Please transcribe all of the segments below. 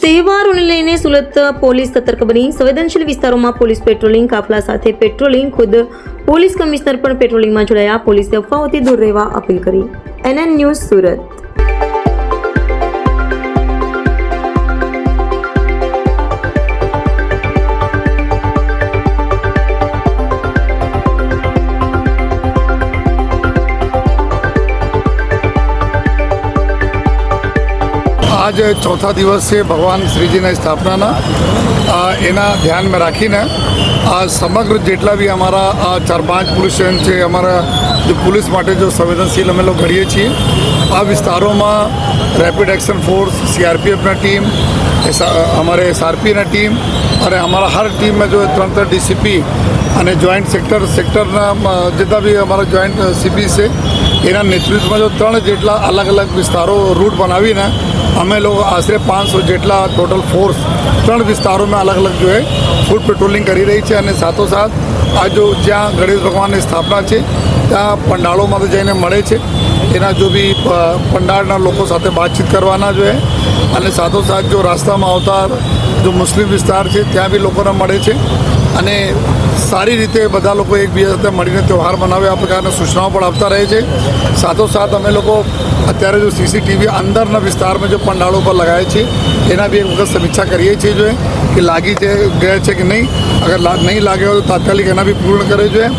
તહેવારોને લઈને સુરત પોલીસ સતર્ક બની સંવેદનશીલ વિસ્તારોમાં પોલીસ પેટ્રોલિંગ કાફલા સાથે પેટ્રોલિંગ ખુદ પોલીસ કમિશનર પણ પેટ્રોલિંગમાં જોડાયા. પોલીસે અફવાઓથી દૂર રહેવા અપીલ કરી. NN news Surat. आज चौथा दिवस से भगवान श्रीजीना स्थापना एना ध्यान में राखीने आ समग्र जेटला भी हमारा 4-5 पुलिस स्टेशन है हमारा जो पुलिस माटे जो संवेदनशील अमे लोग घड़ीए छे आ विस्तारों में rapid action force CRPF team हमारे SRP टीम और हमारा हर टीम में जो 3 DCP અને જોઈન્ટ સેક્ટરના જેટલા બી અમારા જોઈન્ટ CP છે એના નેતૃત્વમાં જો 3 જેટલા અલગ અલગ વિસ્તારો રૂટ બનાવીને અમે લોકો આશરે 500 જેટલા ટોટલ ફોર્સ 3 વિસ્તારોમાં અલગ અલગ જો ફૂલ પેટ્રોલિંગ કરી રહી છે. અને સાથોસાથ આ જો જ્યાં ગણેશ ભગવાનની સ્થાપના છે ત્યાં પંડાળોમાં તો જઈને મળે છે, એના જો બી પંડાળના લોકો સાથે વાતચીત કરવાના જોઈએ. અને સાથોસાથ જો રસ્તામાં આવતા જો મુસ્લિમ વિસ્તાર છે ત્યાં બી લોકોને મળે છે અને સારી રીતે બધા લોકો એકબીજા સાથે મળીને તહેવાર મનાવે આ પ્રકારની સૂચનાઓ પણ આપતા રહે છે. સાથોસાથ અમે લોકો અત્યારે જો CCTV અંદરના વિસ્તારમાં જો પંડાળો પર લગાવે છે એના બી એક વખત સમીક્ષા કરીએ છીએ જોઈએ કે લાગી છે ગયા છે કે નહીં. અગર નહીં લાગે હોય તો તાત્કાલિક એના બી પૂર્ણ કરે જોઈએ.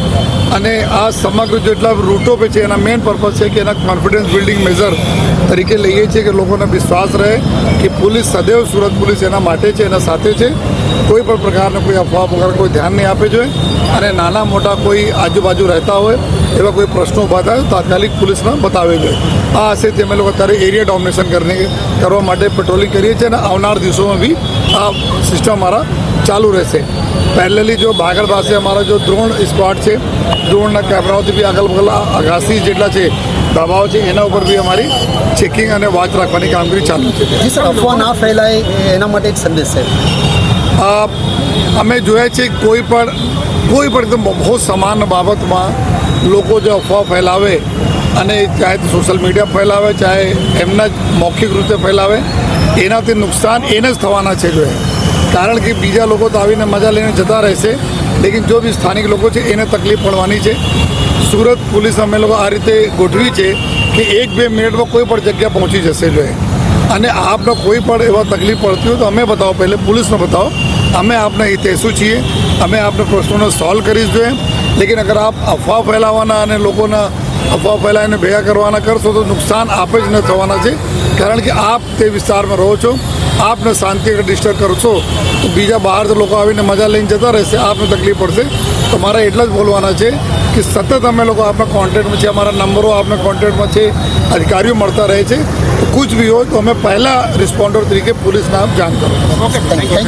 અને આ સમગ્ર જેટલા રૂટો પર છે એના મેઇન પર્પઝ છે કે એના કોન્ફિડન્સ બિલ્ડિંગ મેઝર તરીકે લઈએ છીએ કે લોકોને વિશ્વાસ રહે કે પોલીસ સદૈવ સુરત પોલીસ એના માટે છે, એના સાથે છે. કોઈ પણ પ્રકારના કોઈ અફવા વગર કોઈ ધ્યાન નહીં આપે જોઈએ. અને નાના મોટા કોઈ આજુબાજુ રહેતા હોય એવા કોઈ પ્રશ્નો ઊભા થાય તો તાત્કાલિક પોલીસને બતાવવી જોઈએ. આ આશયથી અમે લોકો અત્યારે એરિયા ડોમિનેશન કરવા માટે પેટ્રોલિંગ કરીએ છીએ અને આવનાર દિવસોમાં બી આ સિસ્ટમ અમારા ચાલુ રહેશે. પહેલેલી જો ભાગળ પાસે અમારા જો દ્રોણ સ્ક્વોડ છે, દ્રોણના કેમેરાઓથી બી આગળ બગલ 80 જેટલા છે ધાબાઓ છે એના ઉપર બી અમારી ચેકિંગ અને વોચ રાખવાની કામગીરી ચાલુ છે. અફવા ના ફેલાય એના માટે એક સંદેશ છે. અમે જોયા છે કોઈ પણ એકદમ બહુ સામાન્ય બાબતમાં લોકો જે અફવા ફેલાવે અને ચાહે સોશિયલ મીડિયા ફેલાવે ચાહે એમના જ મૌખિક રીતે ફેલાવે એનાથી નુકસાન એને જ થવાના છે જોઈએ. કારણ કે બીજા લોકો તો આવીને મજા લઈને જતા રહેશે, લેકિન જો બી સ્થાનિક લોકો છે એને તકલીફ પડવાની છે. સુરત પોલીસ અમે લોકો આ રીતે ગોઠવી છે કે 1-2 મિનિટમાં કોઈ પણ જગ્યા પહોંચી જશે જોઈએ. અને આપને કોઈ પણ એવા તકલીફ પડતી હોય તો અમે બતાવો, પહેલે પોલીસને બતાવો, અમે આપને હિતેસુ છીએ, અમે આપને પ્રશ્નોને સોલ્વ કરીશ જોઈએ. લેકિન અગર આપ અફવા ફેલાવાના અને લોકોના અફવા ફેલાવીને ભેગા કરવાના કરશો તો નુકસાન આપે જ ન થવાના છે. કારણ કે આપ તે વિસ્તારમાં રહો છો, આપને શાંતિ અગર ડિસ્ટર્બ કરશો તો બીજા બહારથી લોકો આવીને મજા લઈને જતા રહેશે, આપને તકલીફ પડશે. તો મારા એટલા જ બોલવાના છે કે સતત અમે લોકો આપના કોન્ટેક્ટમાં છે, અમારા નંબરો આપના કોન્ટેક્ટમાં છે, અધિકારીઓ મળતા રહે છે. તો કુછ બી હોય તો અમે પહેલાં રિસ્પોન્ડર તરીકે પોલીસને આપ જાણ કરો. Okay, thank you.